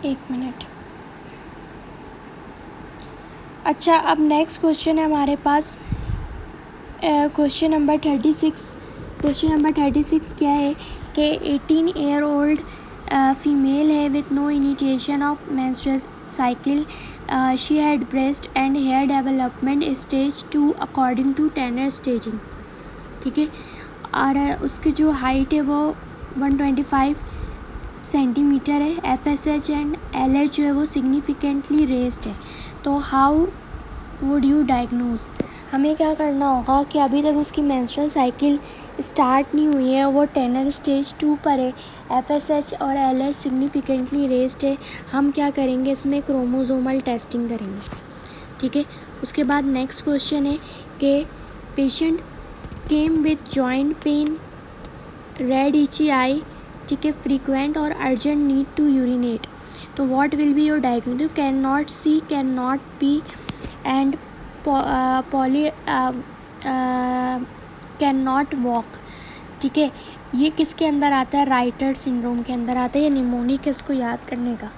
एक मिनट। अच्छा, अब नेक्स्ट क्वेश्चन है हमारे पास क्वेश्चन नंबर 36। क्वेश्चन नंबर 36 क्या है कि 18 ईयर ओल्ड फीमेल है with no initiation of menstrual cycle, she had breast and hair development stage 2 according to Tanner staging. ठीक है, और उसकी जो हाइट है वो 125 सेंटीमीटर है। FSH एंड LH जो है वो सिग्निफिकेंटली रेज्ड है। तो हाउ वुड यू डायग्नोज? हमें क्या करना होगा कि अभी तक उसकी मेंस्ट्रुअल साइकिल स्टार्ट नहीं हुई है, वो टेनर स्टेज 2 पर है, FSH और LH सिग्निफिकेंटली रेज्ड है। हम क्या करेंगे, इसमें क्रोमोसोमल टेस्टिंग करेंगे। ठीक है, उसके बाद नेक्स्ट क्वेश्चन है कि patient came with joint pain, red itchy eye, ठीक है, फ्रीक्वेंट और अर्जेंट नीड टू यूरिनेट। तो what will be your diagnosis? Can not see, can not pee and poly can not walk. ठीक है, ये किसके अंदर आता है? राइटर सिंड्रोम के अंदर आता है, ये निमोनिक है, इसको याद करने का।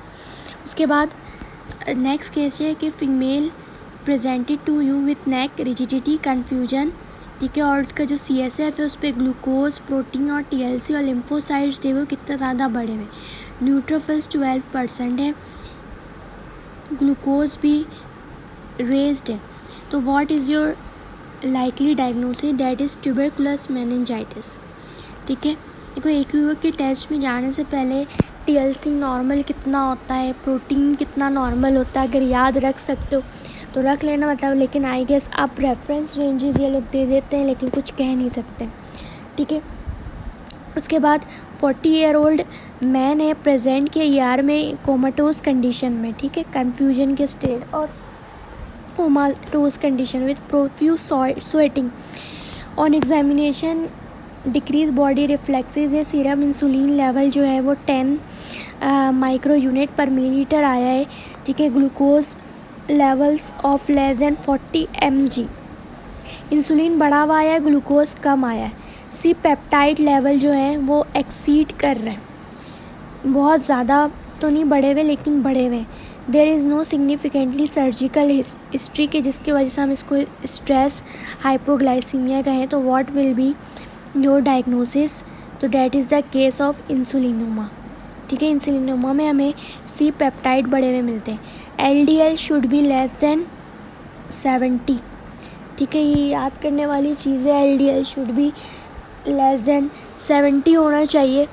उसके बाद नेक्स्ट केस है कि female presented to you with neck rigidity, confusion. ठीक है, और उसका जो CSF है उस पर ग्लूकोज, प्रोटीन और TLC और लिम्फोसाइट्स देखो कितना ज़्यादा बढ़े हुए। न्यूट्रोफिल्स 12% है, ग्लूकोज भी रेज्ड है। तो what is your likely diagnosis? That is tuberculous meningitis. ठीक है, देखो AQA के टेस्ट में जाने से पहले TLC नॉर्मल कितना होता है, प्रोटीन कितना नॉर्मल होता है, अगर याद रख सकते हो तो रख लेना, मतलब। लेकिन आई गेस आप रेफरेंस रेंजेस ये लोग दे देते हैं लेकिन कुछ कह नहीं सकते। ठीक है, उसके बाद 40 ईयर ओल्ड मैन है, प्रेजेंट के ER में कोमाटोज कंडीशन में। ठीक है, कन्फ्यूजन के स्टेट और comatose condition with profuse sweating. On examination decrease body reflexes है, सीरम इंसुलिन लेवल जो है वो 10 माइक्रो यूनिट पर मिलीलीटर आया है। ठीक है, glucose levels of less than 40 mg, insulin बढ़ा हुआ आया है, ग्लूकोज कम आया है। सी पेप्टाइड लेवल जो है वो एक्सीड कर रहे हैं, बहुत ज़्यादा तो नहीं बढ़े हुए लेकिन बढ़े हुए। There is no significantly surgical history के, जिसकी वजह से हम इसको स्ट्रेस हाइपोग्लाइसीमिया कहें। तो what will be your diagnosis? तो that is the case of insulinoma. ठीक है, इंसुलिनोमा में हमें सी पेप्टाइड बढ़े हुए मिलते हैं। LDL should be less than 70। ठीक है, ये याद करने वाली चीज़ है, LDL should be less than 70 होना चाहिए।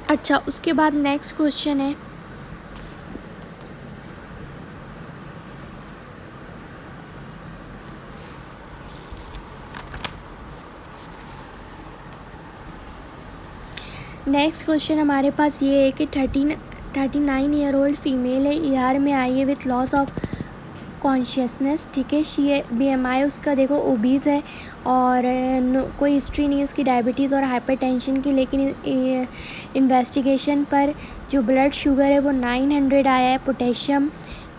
अच्छा, उसके बाद नेक्स्ट क्वेश्चन है नेक्स्ट क्वेश्चन हमारे पास ये है कि 39 ईयर ओल्ड फीमेल है, ER में आई है विथ लॉस ऑफ कॉन्शियसनेस। ठीक है, BMI उसका देखो ओबीज़ है और कोई हिस्ट्री नहीं है उसकी डायबिटीज़ और हाइपरटेंशन की, लेकिन इन्वेस्टिगेशन पर जो ब्लड शुगर है वो 900 आया है, पोटेशियम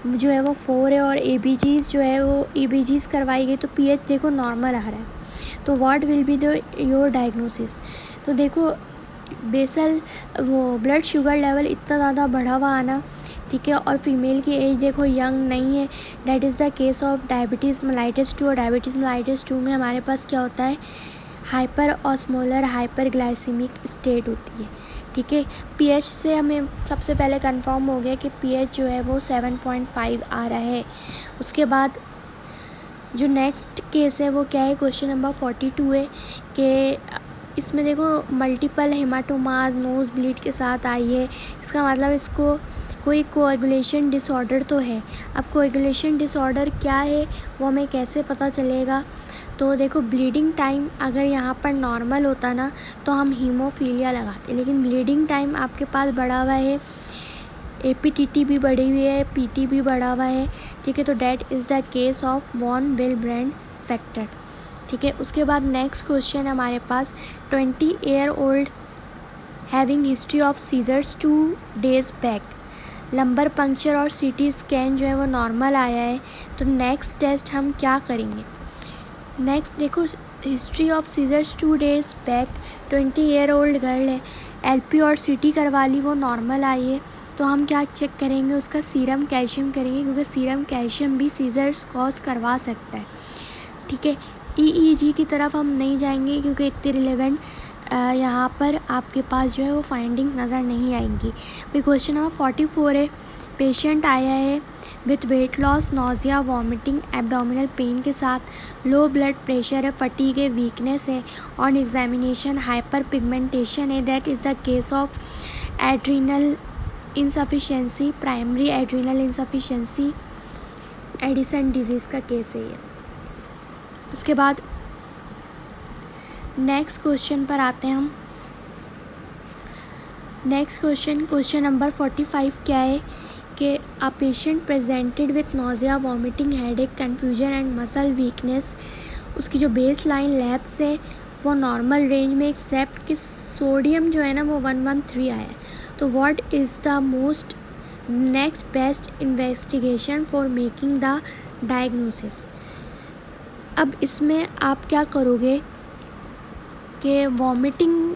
जो है वो 4 है और ABGs जो है वो EBGs करवाई गई तो pH देखो नॉर्मल आ रहा है। तो what will be the your diagnosis? तो देखो बेसल वो ब्लड शुगर लेवल इतना ज़्यादा बढ़ा हुआ आना। ठीक है, और फीमेल की एज देखो यंग नहीं है, that is the case of diabetes mellitus 2। और डायबिटीज़ मेलाइटिस 2 में हमारे पास क्या होता है? हाइपर ऑस्मोलर हाइपरग्लाइसीमिक स्टेट होती है। ठीक है, pH से हमें सबसे पहले कंफर्म हो गया कि pH जो है वो 7.5 आ रहा है। उसके बाद जो नेक्स्ट केस है वो क्या है? क्वेश्चन नंबर 42 है कि इसमें देखो मल्टीपल हेमाटोमास नोज ब्लीड के साथ आई है, इसका मतलब इसको कोई कोएगुलेशन डिसऑर्डर तो है। अब कोएगुलेशन डिसऑर्डर क्या है वो हमें कैसे पता चलेगा? तो देखो ब्लीडिंग टाइम अगर यहाँ पर नॉर्मल होता ना तो हम हीमोफीलिया लगाते, लेकिन ब्लीडिंग टाइम आपके पास बढ़ा हुआ है, APTT भी बढ़ी हुई है, PT भी बढ़ा हुआ है। ठीक है, तो that is the case of von Willebrand factor. ठीक है, उसके बाद नेक्स्ट क्वेश्चन हमारे पास 20 year old having history of seizures 2 days बैक, लंबर पंक्चर और CT स्कैन जो है वो नॉर्मल आया है। तो नेक्स्ट टेस्ट हम क्या करेंगे? नेक्स्ट देखो history of seizures 2 days back, 20 year old girl है, LP और CT करवा ली, वो नॉर्मल आई है, तो हम क्या चेक करेंगे, उसका सीरम कैल्शियम करेंगे, क्योंकि सीरम कैल्शियम भी सीजर्स कॉज करवा सकता है। ठीक है, EEG की तरफ हम नहीं जाएंगे क्योंकि इतनी रिलेवेंट यहाँ पर आपके पास जो है वो फाइंडिंग नज़र नहीं आएंगी। फिर क्वेश्चन नंबर 44 है, पेशेंट आया है with weight loss, nausea, vomiting, abdominal pain के साथ, लो ब्लड प्रेशर है, फटीग है, वीकनेस है, ऑन एग्जामिनेशन हाइपर पिगमेंटेशन है, that is the case of adrenal insufficiency, primary adrenal insufficiency, Edison disease का केस है ये। उसके बाद नेक्स्ट क्वेश्चन पर आते हैं हम। नेक्स्ट क्वेश्चन नंबर 45 क्या है कि a patient presented with nausea, vomiting, headache, confusion and muscle weakness. उसकी जो बेस लाइन लैब्स है वो नॉर्मल रेंज में, एक्सेप्ट कि सोडियम जो है ना वो 113 आया है। तो what is the most next best investigation for making the diagnosis. अब इसमें आप क्या करोगे कि vomiting,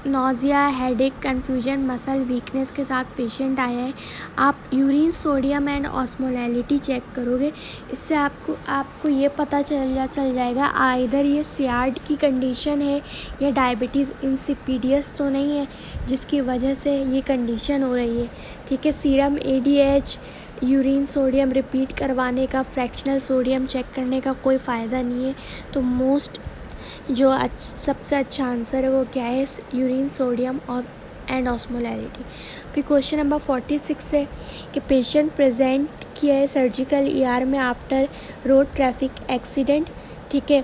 nausea, headache, confusion, muscle weakness के साथ पेशेंट आया है, आप urine sodium and osmolality check करोगे। इससे आपको ये पता चल जाएगा आइदर ये सियार्ड की कंडीशन है या डायबिटीज़ इंसिपिडियस तो नहीं है जिसकी वजह से ये कंडीशन हो रही है। ठीक है, serum ADH, urine sodium repeat करवाने का, फ्रैक्शनल सोडियम चेक करने का कोई फ़ायदा नहीं है। तो जो सबसे अच्छा आंसर है वो क्या है, यूरिन सोडियम और एंड ऑस्मोलैरिटी। फिर क्वेश्चन नंबर 46 है कि पेशेंट प्रेजेंट किया है सर्जिकल ER में आफ्टर रोड ट्रैफिक एक्सीडेंट। ठीक है,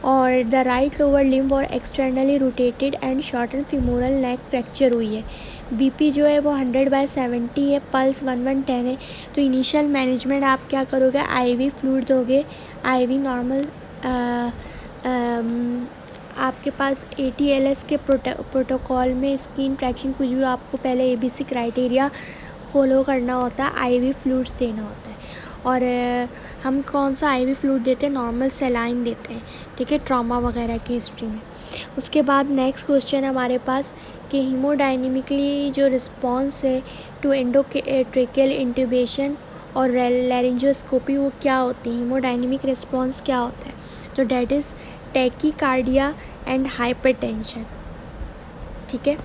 और द राइट लोअर लिम्ब और externally rotated and shorten femoral neck fracture हुई है। BP जो है वो 100/70 है, पल्स 110 है। तो इनिशियल मैनेजमेंट आप क्या करोगे, IV फ्लूइड दोगे, IV नॉर्मल आपके पास ATLS के प्रोटोकॉल में स्किन ट्रैक्शन कुछ भी आपको पहले ABC क्राइटेरिया फॉलो करना होता है, IV फ्लूइड्स देना होता है। और हम कौन सा IV फ्लूइड देते हैं, नॉर्मल सेलाइन देते हैं। ठीक है, ट्रॉमा वगैरह की हिस्ट्री में। उसके बाद नेक्स्ट क्वेश्चन है हमारे पास कि हीमोडायनेमिकली जो रिस्पॉन्स है टू एंडोट्रेकियल इंट्यूबेशन और लैरिंजियोस्कोपी वो क्या होती है, हीमोडायनेमिक रिस्पॉन्स क्या होता है। तो that is tachycardia and hypertension. ठीक है,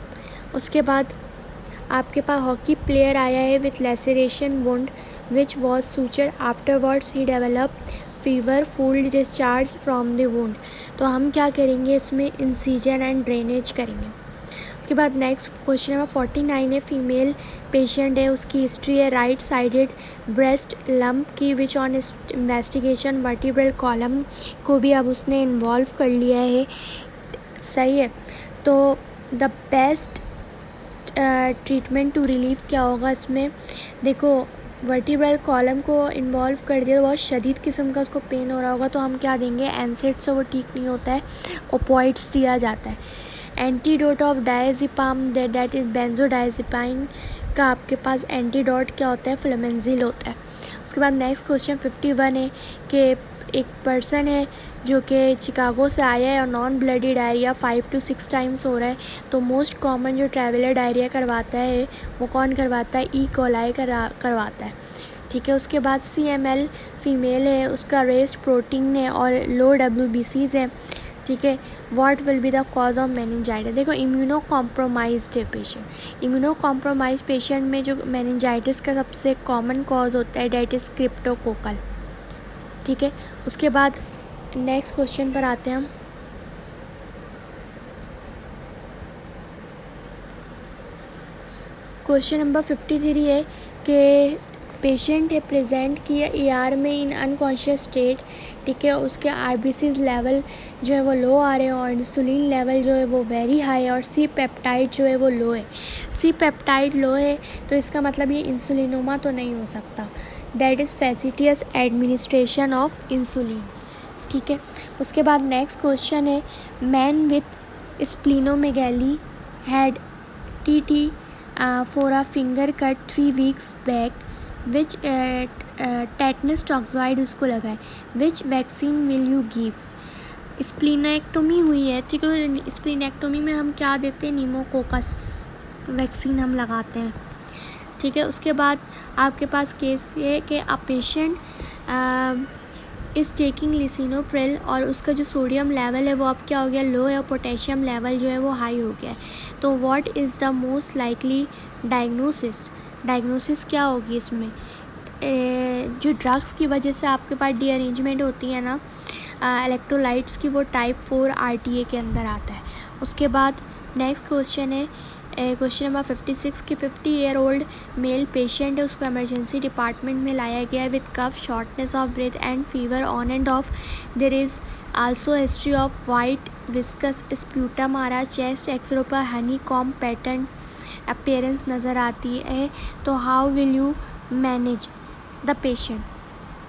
उसके बाद आपके पास हॉकी प्लेयर आया है with laceration wound which was suture, afterwards ही develop fever, foul discharge from the wound. तो हम क्या करेंगे, इसमें इंसीजन एंड ड्रेनेज करेंगे। उसके बाद नेक्स्ट क्वेश्चन नंबर 49 है, फीमेल पेशेंट है, उसकी हिस्ट्री है राइट साइडेड ब्रेस्ट लंप की which on investigation vertebral column को भी अब उसने इन्वॉल्व कर लिया है। सही है, तो the best treatment to relieve क्या होगा इसमें, देखो वर्टिब्रल कॉलम को इन्वॉल्व कर दिया तो बहुत शदीद किस्म का उसको पेन हो रहा होगा, तो हम क्या देंगे, एनसेड से वो ठीक नहीं होता है, ओपॉइड्स दिया जाता है। Antidote of diazepam that is बेंजोडायज़ेपाइन का आपके पास एंटीडोट क्या होता है, फ्लेमेंजिल होता है। उसके बाद नेक्स्ट क्वेश्चन 51 है कि एक पर्सन है जो कि चिकागो से आया है और non bloody diarrhoea 5 to 6 times हो रहा है। तो मोस्ट कॉमन जो ट्रैवलर डायरिया करवाता है वो कौन करवाता है, E. coli करवाता है। ठीक है, उसके बाद CML फीमेल है, उसका रेस्ट प्रोटीन है और लो WBCs है। ठीक है, what will be the cause of meningitis. देखो इम्यूनो कॉम्प्रोमाइज्ड है पेशेंट, इम्यूनो कॉम्प्रोमाइज पेशेंट में जो मेनिंजाइटिस का सबसे कॉमन कॉज होता है डेट इज़ क्रिप्टोकोकल। ठीक है, उसके बाद नेक्स्ट क्वेश्चन पर आते हैं हम। क्वेश्चन नंबर 53 है कि पेशेंट है प्रेजेंट किया ER में इन अनकॉन्शियस स्टेट। ठीक है, उसके RBCs लेवल जो है वो लो आ रहे हैं और इंसुलिन लेवल जो है वो वेरी हाई है और C पेप्टाइड जो है वो लो है। C पेप्टाइड लो है तो इसका मतलब ये इंसुलिनोमा तो नहीं हो सकता, that is factitious administration of insulin. ठीक है, उसके बाद नेक्स्ट क्वेश्चन है, man with splenomegaly had TT for a finger cut 3 weeks back which tetanus toxoid उसको लगा है, which vaccine will you give। स्प्लीनेक्टोमी हुई है, ठीक है। स्प्लीनेक्टोमी में हम क्या देते हैं, नीमोकोकस वैक्सीन हम लगाते हैं, ठीक है। उसके बाद आपके पास केस ये कि a patient is taking lisinopril और उसका जो सोडियम लेवल है वो अब क्या हो गया, लो है, और पोटेशियम लेवल जो है वो हाई हो गया है। तो what is the most likely diagnosis क्या होगी इसमें, जो ड्रग्स की वजह से आपके पास रीअरेंजमेंट होती है ना इलेक्ट्रोलाइट्स की, वो टाइप 4 RTA के अंदर आता है। उसके बाद नेक्स्ट क्वेश्चन है क्वेश्चन नंबर 56 कि 50 ईयर ओल्ड मेल पेशेंट है, उसको इमरजेंसी डिपार्टमेंट में लाया गया है with cough, shortness of breath and fever on and off. There is also history of white viscous sputum आ रहा, चेस्ट एक्सरे पर हनी कॉम पैटर्न अपीयरेंस नज़र आती है। तो how will you manage the patient.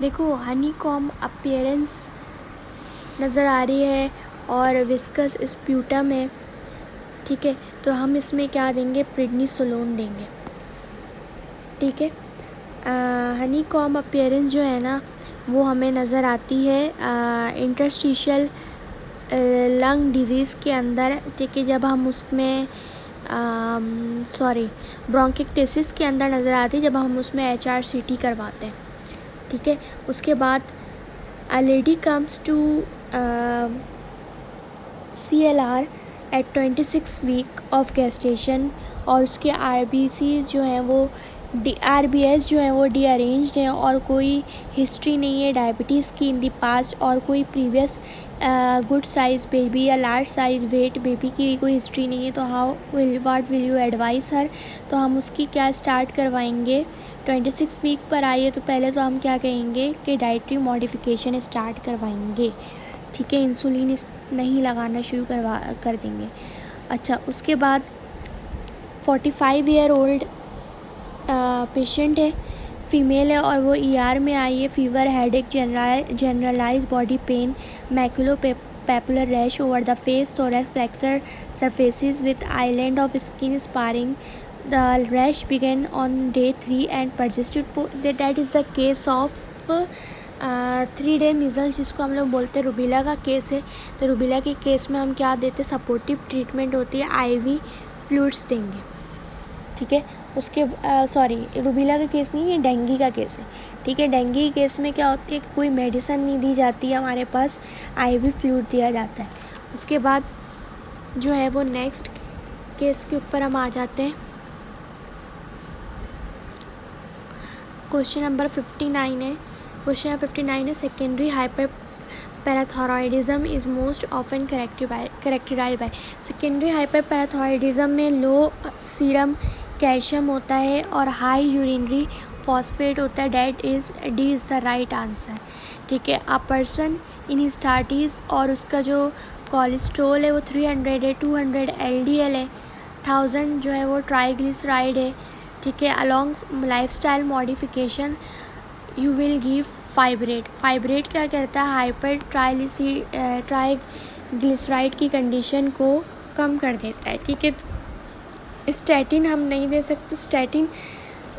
देखो हनी कॉम अपीयरेंस नज़र आ रही है और विस्कस स्प्यूटम है, ठीक है। तो हम इसमें क्या देंगे, प्रेडनिसोलोन देंगे, ठीक है। हनी कॉम अपीयरेंस जो है ना वो हमें नज़र आती है इंटरस्टिशियल लंग डिजीज़ के अंदर, ठीक है। जब हम उसमें ब्रोंकिक्टिसिस के अंदर नज़र आती है जब हम उसमें HRCT करवाते हैं, ठीक है। उसके बाद a lady comes to CLR at 26 week of gestation और उसके RBC जो हैं वो RBS जो हैं वो डीअरेंज्ड हैं और कोई हिस्ट्री नहीं है डायबिटीज़ की इन दी पास्ट और कोई प्रीवियस गुड साइज़ बेबी या लार्ज साइज वेट बेबी की कोई हिस्ट्री नहीं है। तो व्हाट विल यू एडवाइस हर। तो हम उसकी क्या स्टार्ट करवाएंगे, 26 वीक पर आई है तो पहले तो हम क्या कहेंगे कि डाइटरी मॉडिफिकेशन स्टार्ट करवाएंगे, ठीक है। इंसुलिन नहीं लगाना शुरू कर देंगे। अच्छा, उसके बाद 45 ईयर ओल्ड पेशेंट है, फीमेल है और वो ER में आई है, fever, headache, generalise body pain, maculopapular rash over the face, thorax flexor surfaces with island of skin sparring. The rash began on day 3 and persisted. That is the case of 3-day measles जिसको हम लोग बोलते हैं rubella का case है। तो rubella के case में हम क्या देते हैं, सपोर्टिव ट्रीटमेंट होती है, IV फ्लूइड्स देंगे, ठीक है। उसके रूबेला का केस नहीं है, डेंगू का केस है, ठीक है। डेंगू के केस में क्या होती है कि कोई मेडिसिन नहीं दी जाती है, हमारे पास IV फ्लूइड दिया जाता है। उसके बाद जो है वो नेक्स्ट केस के ऊपर हम आ जाते हैं। क्वेश्चन नंबर 59 है। क्वेश्चन नंबर 59 है, secondary hyperparathyroidism is most often characterised by. Secondary hyperparathyroidism में लो सीरम कैल्शियम होता है और हाई यूरिनरी फॉस्फेट होता है। D is the right answer, ठीक है। A person in his 30s और उसका जो कोलेस्ट्रॉल है वो 300 है, 200 LDL है, 1000 जो है वो ट्राइग्लिसराइड है, ठीक है। Along lifestyle modification you will give fibrate क्या करता है, हाइपर ट्राइग्लिसराइड की कंडीशन को कम कर देता है, ठीक है। स्टैटिन हम नहीं दे सकते। स्टैटिन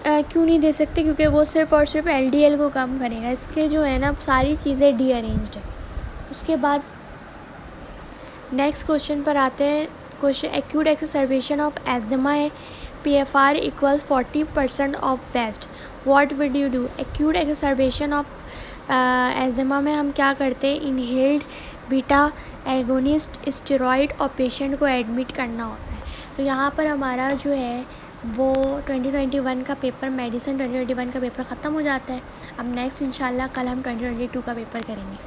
क्यों नहीं दे सकते, क्योंकि वो सिर्फ और सिर्फ LDL को कम करेगा। इसके जो है ना सारी चीज़ें डीअरेंज्ड है। उसके बाद नेक्स्ट क्वेश्चन पर आते हैं। Question acute exacerbation of asthma है, PFR equal 40% of best, what would you do. Acute exacerbation of asthma में हम क्या करते हैं, इनहेल्ड बीटा एगोनिस्ट स्टेरॉइड और पेशेंट को एडमिट करना होता है। तो यहाँ पर हमारा जो है वो 2021 का पेपर, मेडिसिन 2021 का पेपर ख़त्म हो जाता है। अब नेक्स्ट इंशाल्लाह कल हम 2022 का पेपर करेंगे।